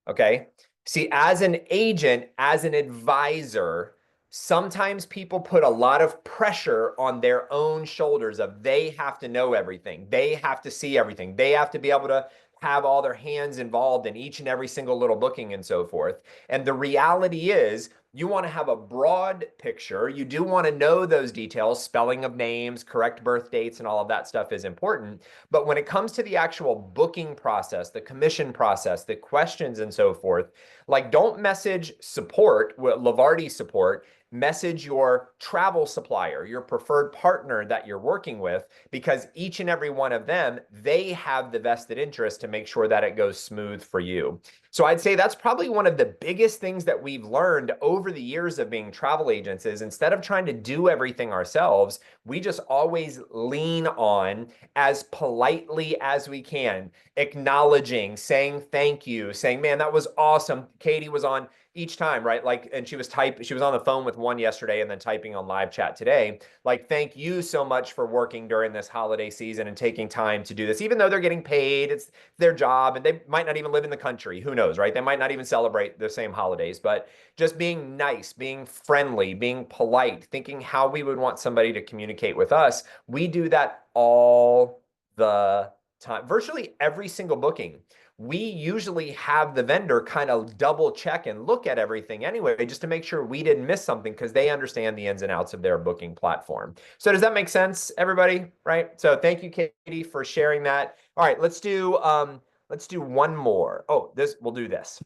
Okay. See, as an agent, as an advisor, sometimes people put a lot of pressure on their own shoulders of they have to know everything. They have to see everything. They have to be able to have all their hands involved in each and every single little booking and so forth. And the reality is you want to have a broad picture. You do want to know those details, spelling of names, correct birth dates, and all of that stuff is important. But when it comes to the actual booking process, the commission process, the questions and so forth, like don't message support, Levarti support, message your travel supplier, your preferred partner that you're working with, because each and every one of them, they have the vested interest to make sure that it goes smooth for you. So I'd say that's probably one of the biggest things that we've learned over the years of being travel agents is instead of trying to do everything ourselves, we just always lean on as politely as we can, acknowledging, saying thank you, saying, man, that was awesome. Katie was on each time, right? Like, and she was on the phone with one yesterday and then typing on live chat today. Like, thank you so much for working during this holiday season and taking time to do this, even though they're getting paid, it's their job and they might not even live in the country. Who knows, right? They might not even celebrate the same holidays, but just being nice, being friendly, being polite, thinking how we would want somebody to communicate with us. We do that all the time, virtually every single booking. We usually have the vendor kind of double check and look at everything anyway, just to make sure we didn't miss something because they understand the ins and outs of their booking platform. So does that make sense, everybody? Right? So thank you, Katie, for sharing that. All right, let's do one more. Oh, we'll do this.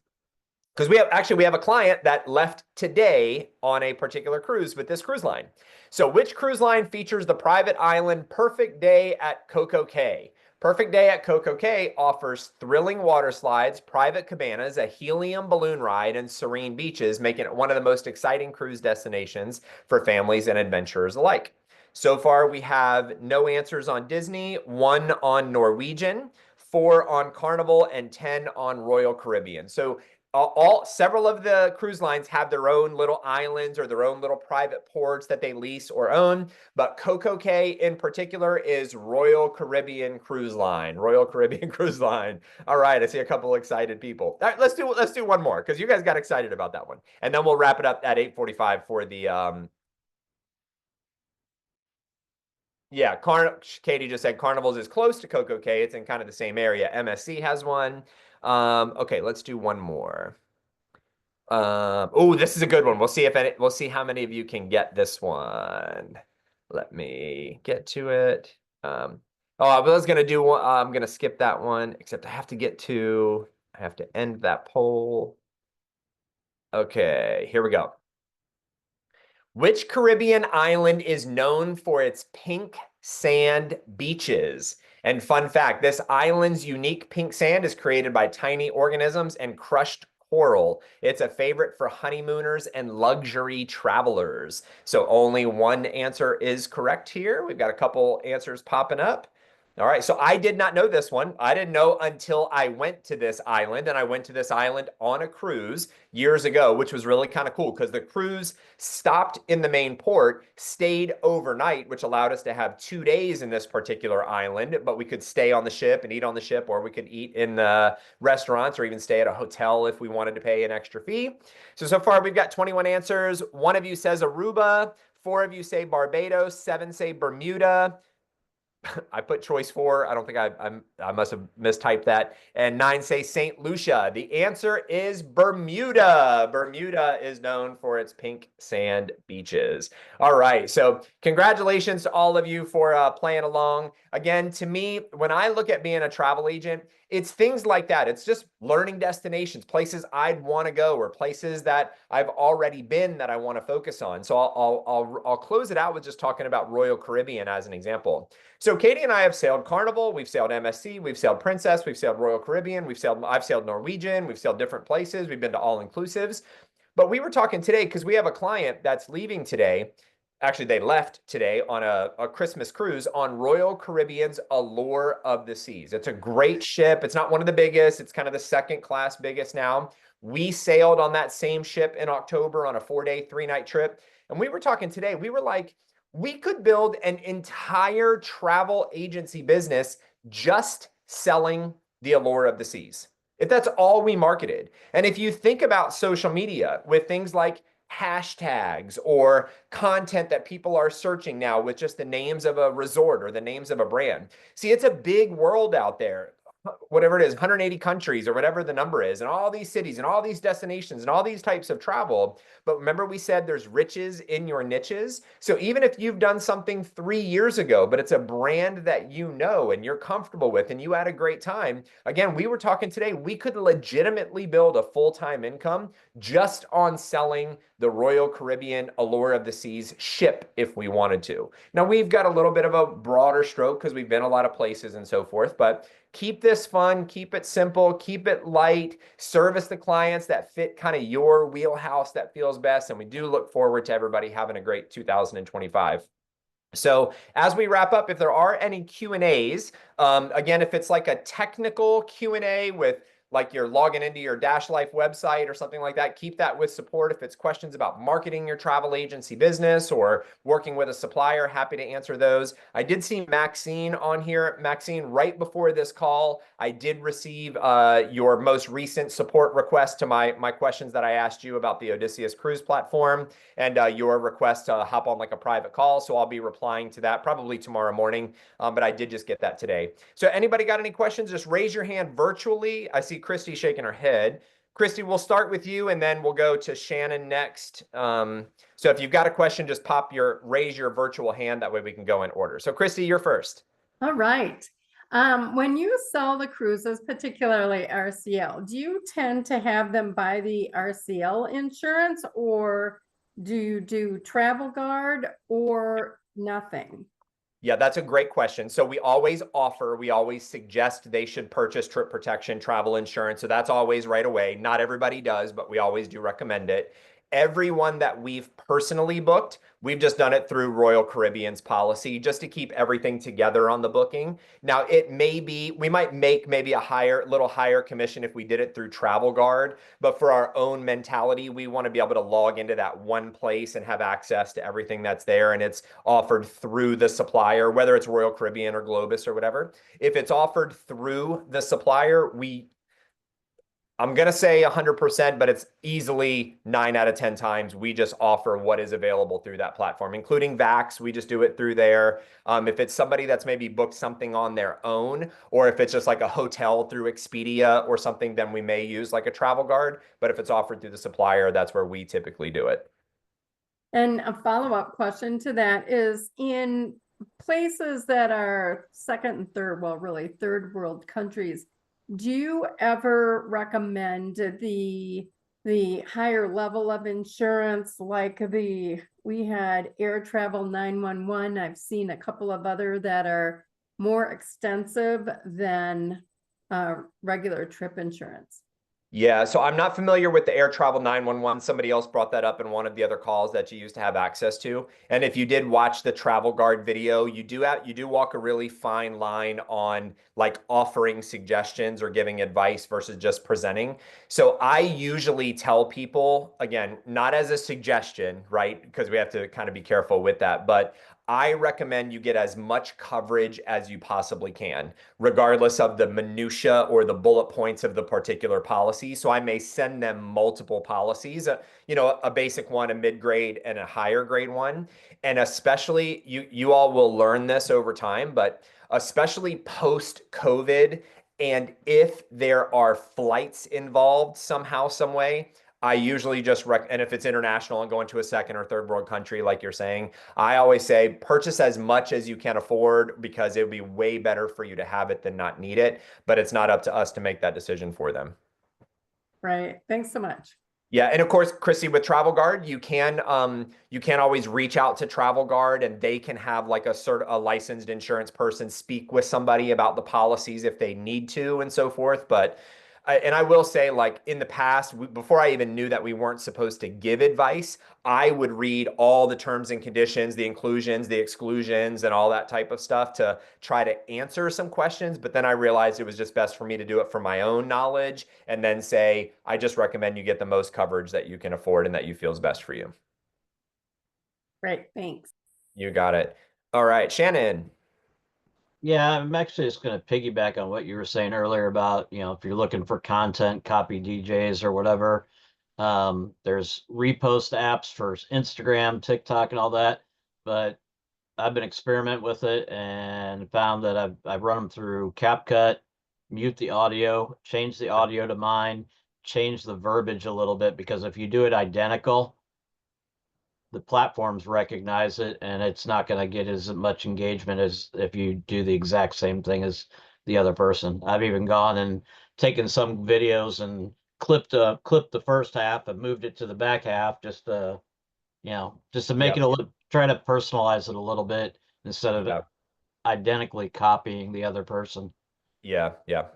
Because we have a client that left today on a particular cruise with this cruise line. So which cruise line features the private island Perfect Day at Coco Cay? Perfect Day at Coco Cay offers thrilling water slides, private cabanas, a helium balloon ride, and serene beaches, making it one of the most exciting cruise destinations for families and adventurers alike. So far, we have no answers on Disney, 1 on Norwegian, 4 on Carnival, and 10 on Royal Caribbean. So several of the cruise lines have their own little islands or their own little private ports that they lease or own, but Coco Cay in particular is Royal Caribbean Cruise Line. Royal Caribbean Cruise Line. All right, I see a couple excited people. All right, let's do one more because you guys got excited about that one, and then we'll wrap it up at 8:45 for the Yeah, Katie just said Carnivals is close to Coco Cay. It's in kind of the same area. MSC has one. Okay, let's do one more. Oh, this is a good one. We'll see how many of you can get this one. Let me get to it. Oh, I was gonna do one. I'm gonna skip that one, except I have to end that poll. Okay, here we go. Which Caribbean island is known for its pink sand beaches? And fun fact, this island's unique pink sand is created by tiny organisms and crushed coral. It's a favorite for honeymooners and luxury travelers. So only one answer is correct here. We've got a couple answers popping up. All right, so I did not know this one. I didn't know until I went to this island, and I went to this island on a cruise years ago, which was really kind of cool because the cruise stopped in the main port, stayed overnight, which allowed us to have 2 days in this particular island, but we could stay on the ship and eat on the ship, or we could eat in the restaurants or even stay at a hotel if we wanted to pay an extra fee. So far we've got 21 answers. One of you says Aruba, 4 of you say Barbados, 7 say Bermuda, I put choice 4. I don't think I must have mistyped that. And 9 say St. Lucia. The answer is Bermuda. Bermuda is known for its pink sand beaches. All right. So congratulations to all of you for playing along. Again, to me, when I look at being a travel agent, it's things like that. It's just learning destinations, places I'd want to go, or places that I've already been that I want to focus on. So I'll close it out with just talking about Royal Caribbean as an example. So Katie and I have sailed Carnival, we've sailed MSC, we've sailed Princess, we've sailed Royal Caribbean, I've sailed Norwegian, we've sailed different places, we've been to all inclusives. But we were talking today because we have a client that's leaving today. Actually, they left today on a Christmas cruise on Royal Caribbean's Allure of the Seas. It's a great ship. It's not one of the biggest. It's kind of the second class biggest now. We sailed on that same ship in October on a 4-day, 3-night trip. And we were talking today, we were like, we could build an entire travel agency business just selling the Allure of the Seas, if that's all we marketed. And if you think about social media with things like hashtags or content that people are searching now with just the names of a resort or the names of a brand. See, it's a big world out there. Whatever it is, 180 countries or whatever the number is, and all these cities and all these destinations and all these types of travel. But remember, we said there's riches in your niches. So even if you've done something 3 years ago, but it's a brand that you know and you're comfortable with and you had a great time, again, we were talking today, we could legitimately build a full-time income just on selling the Royal Caribbean Allure of the Seas ship if we wanted to. Now, we've got a little bit of a broader stroke because we've been a lot of places and so forth, but keep this fun, keep it simple, keep it light, service the clients that fit kind of your wheelhouse that feels best. And we do look forward to everybody having a great 2025. So as we wrap up, if there are any Q&As, again, if it's like a technical Q&A with like you're logging into your Dash Life website or something like that, keep that with support. If it's questions about marketing your travel agency business or working with a supplier, happy to answer those. I did see Maxine on here. Maxine, right before this call, I did receive your most recent support request to my questions that I asked you about the Odysseus Cruise platform and your request to hop on like a private call. So I'll be replying to that probably tomorrow morning, but I did just get that today. So anybody got any questions, just raise your hand virtually. I see Christy shaking her head. Christy, we'll start with you and then we'll go to Shannon next. So if you've got a question, just raise your virtual hand. That way we can go in order. So Christy, you're first. All right. When you sell the cruises, particularly RCL, do you tend to have them buy the RCL insurance, or do you do Travel Guard or nothing? Yeah, that's a great question. So we always suggest they should purchase trip protection, travel insurance. So that's always right away. Not everybody does, but we always do recommend it. Everyone that we've personally booked, we've just done it through Royal Caribbean's policy just to keep everything together on the booking. Now, we might make maybe a little higher commission if we did it through Travel Guard, but for our own mentality, we want to be able to log into that one place and have access to everything that's there, and it's offered through the supplier, whether it's Royal Caribbean or Globus or whatever. If it's offered through the supplier, I'm going to say 100%, but it's easily 9 out of 10 times we just offer what is available through that platform, including Vax. We just do it through there. If it's somebody that's maybe booked something on their own, or if it's just like a hotel through Expedia or something, then we may use like a Travel Guard. But if it's offered through the supplier, that's where we typically do it. And a follow-up question to that is, in places that are second and third, well, really third world countries, do you ever recommend the higher level of insurance, like we had Air Travel 911? I've seen a couple of other that are more extensive than regular trip insurance. Yeah, so I'm not familiar with the Air Travel 911. Somebody else brought that up in one of the other calls that you used to have access to. And if you did watch the Travel Guard video, you do walk a really fine line on like offering suggestions or giving advice versus just presenting. So I usually tell people, again, not as a suggestion, right? Because we have to kind of be careful with that, but I recommend you get as much coverage as you possibly can, regardless of the minutia or the bullet points of the particular policy. So I may send them multiple policies, a basic one, a mid-grade, and a higher grade one. And especially, you all will learn this over time, but especially post-COVID, and if there are flights involved somehow, some way, I usually just and if it's international and going to a second or third world country, like you're saying, I always say purchase as much as you can afford because it would be way better for you to have it than not need it. But it's not up to us to make that decision for them. Right. Thanks so much. Yeah, and of course, Chrissy, with Travel Guard, you can always reach out to Travel Guard, and they can have like a licensed insurance person speak with somebody about the policies if they need to and so forth. But and I will say, like in the past, before I even knew that we weren't supposed to give advice, I would read all the terms and conditions, the inclusions, the exclusions, and all that type of stuff to try to answer some questions. But then I realized it was just best for me to do it for my own knowledge and then say, I just recommend you get the most coverage that you can afford and that you feel is best for you. Great. Thanks. You got it. All right, Shannon. Yeah, I'm actually just going to piggyback on what you were saying earlier about, if you're looking for content, copy DJs or whatever, there's repost apps for Instagram, TikTok, and all that. But I've been experimenting with it and found that I've run them through CapCut, mute the audio, change the audio to mine, change the verbiage a little bit, because if you do it identical, the platforms recognize it and it's not going to get as much engagement as if you do the exact same thing as the other person. I've even gone and taken some videos and clipped the first half and moved it to the back half just to make Yep. it a little, try to personalize it a little bit instead of Yeah. identically copying the other person. Yeah. Yeah.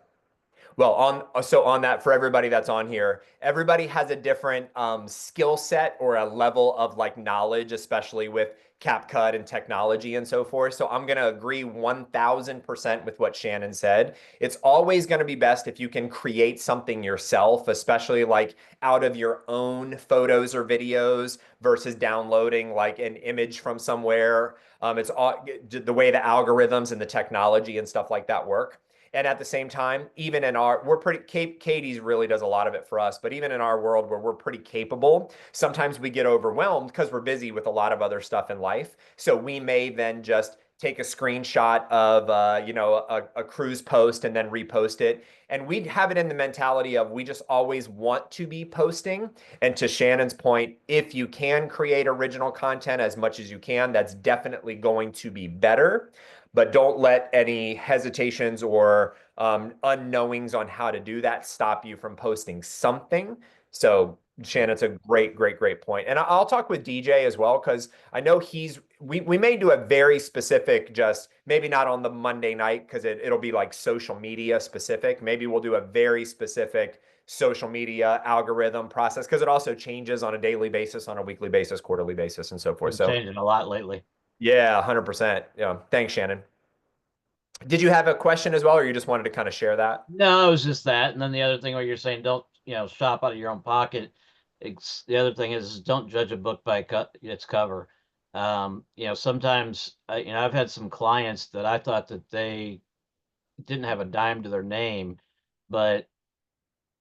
Well, on that, for everybody that's on here, everybody has a different skill set or a level of like knowledge, especially with CapCut and technology and so forth. So I'm going to agree 1000% with what Shannon said. It's always going to be best if you can create something yourself, especially like out of your own photos or videos versus downloading like an image from somewhere. It's all the way the algorithms and the technology and stuff like that work. And at the same time, even in we're pretty, Katie's really does a lot of it for us, but even in our world where we're pretty capable, sometimes we get overwhelmed because we're busy with a lot of other stuff in life. So we may then just take a screenshot of, a cruise post and then repost it. And we'd have it in the mentality of we just always want to be posting. And to Shannon's point, if you can create original content as much as you can, that's definitely going to be better. But don't let any hesitations or unknowings on how to do that stop you from posting something. So Shannon, it's a great, great, great point. And I'll talk with DJ as well, because I know we may do a very specific, just maybe not on the Monday night, because it'll be like social media specific. Maybe we'll do a very specific social media algorithm process, because it also changes on a daily basis, on a weekly basis, quarterly basis, and so forth. Been So changing a lot lately. yeah, 100%. Yeah. Thanks, Shannon. Did you have a question as well, or you just wanted to kind of share that? No, it was just that. And then the other thing where you're saying don't, shop out of your own pocket. The other thing is don't judge a book by its cover. Sometimes I've had some clients that I thought that they didn't have a dime to their name, but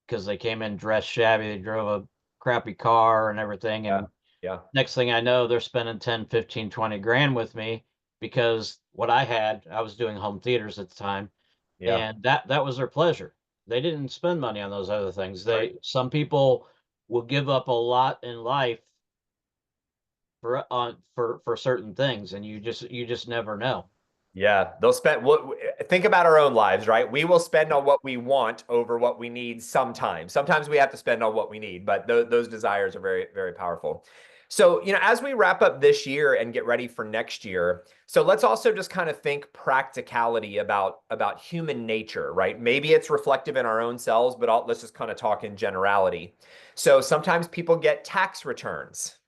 because they came in dressed shabby, they drove a crappy car and everything. And Yeah. next thing I know, they're spending 10, 15, 20 grand with me because what I was doing home theaters at the time, Yeah. and that was their pleasure. They didn't spend money on those other things. Right. Some people will give up a lot in life for certain things, and you just never know. Yeah, they'll spend think about our own lives, right? We will spend on what we want over what we need sometimes. Sometimes we have to spend on what we need, but those desires are very, very powerful. So, as we wrap up this year and get ready for next year, so let's also just kind of think practicality about human nature, right? Maybe it's reflective in our own selves, but let's just kind of talk in generality. So sometimes people get tax returns,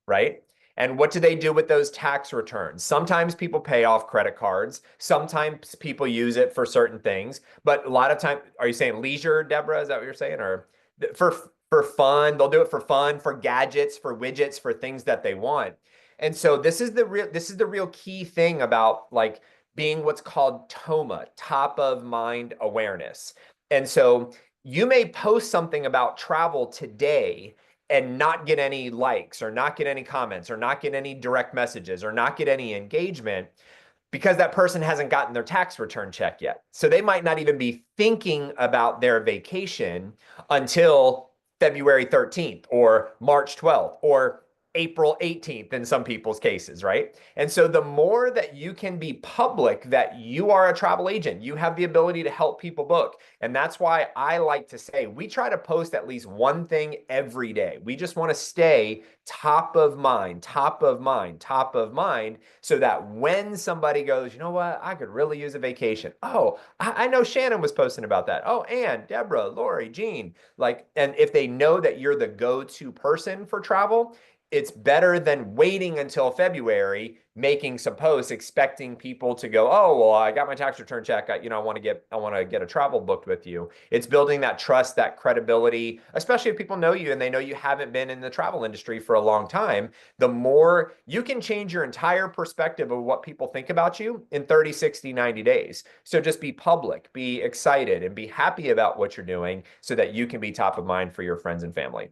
right? And what do they do with those tax returns? Sometimes people pay off credit cards. Sometimes people use it for certain things. But a lot of time, are you saying leisure, Deborah? Is that what you're saying? Or for fun? They'll do it for fun, for gadgets, for widgets, for things that they want. And so this is the real key thing about like being what's called TOMA, top of mind awareness. And so you may post something about travel today and not get any likes or not get any comments or not get any direct messages or not get any engagement because that person hasn't gotten their tax return check yet. So they might not even be thinking about their vacation until February 13th or March 12th or April 18th in some people's cases, right? And so the more that you can be public that you are a travel agent, you have the ability to help people book. And that's why I like to say we try to post at least one thing every day. We just want to stay top of mind, top of mind, top of mind, so that when somebody goes, you know what, I could really use a vacation. Oh, I know Shannon was posting about that. Oh, Ann, Deborah, Lori, Jean, like, and if they know that you're the go-to person for travel, it's better than waiting until February, making some posts, expecting people to go, oh, well, I got my tax return check. I want to get a travel booked with you. It's building that trust, that credibility, especially if people know you and they know you haven't been in the travel industry for a long time. The more you can change your entire perspective of what people think about you in 30, 60, 90 days. So just be public, be excited, and be happy about what you're doing so that you can be top of mind for your friends and family.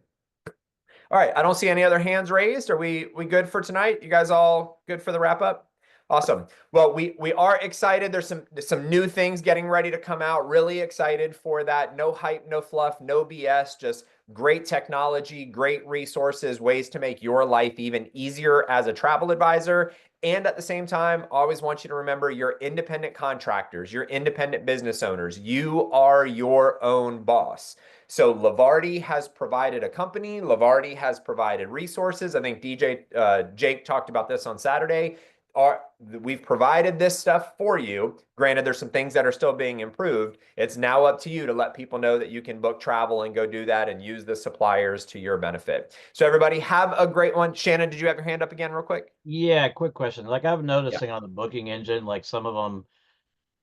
All right, I don't see any other hands raised. Are we good for tonight? You guys all good for the wrap up? Awesome. Well, we are excited. There's some new things getting ready to come out. Really excited for that. No hype, no fluff, no BS, just great technology, great resources, ways to make your life even easier as a travel advisor. And at the same time, always want you to remember you're independent contractors, you're independent business owners. You are your own boss. So Levarti has provided a company. Levarti has provided resources. I think Jake talked about this on Saturday. We've provided this stuff for you. Granted, there's some things that are still being improved. It's now up to you to let people know that you can book travel and go do that and use the suppliers to your benefit. So everybody have a great one. Shannon, did you have your hand up again real quick? Yeah, quick question. Like I'm noticing on the booking engine, like some of them,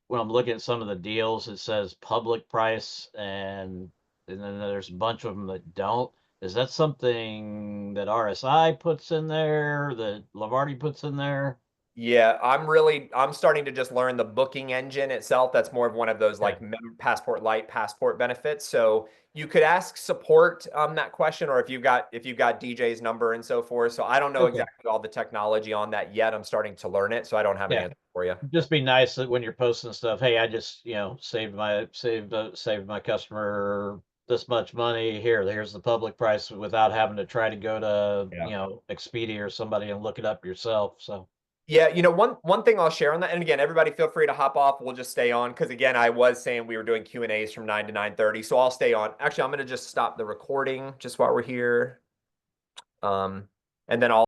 when I'm looking at some of the deals, it says public price and then there's a bunch of them that don't. Is that something that RSI puts in there, that Levarti puts in there? Yeah, I'm starting to just learn the booking engine itself. That's more of one of those like Passport Light, Passport benefits. So you could ask support that question, or if you've got DJ's number and so forth. So I don't know Okay. exactly all the technology on that yet. I'm starting to learn it, so I don't have an Yeah. answer for you. Just be nice that when you're posting stuff, hey, I just, saved my customer this much money. Here's the public price without having to try to go to, Yeah. Expedia or somebody and look it up yourself. So Yeah, one thing I'll share on that, and again, everybody feel free to hop off. We'll just stay on because again, I was saying we were doing Q&As from 9 to 9:30, so I'll stay on. Actually, I'm going to just stop the recording just while we're here, and then I'll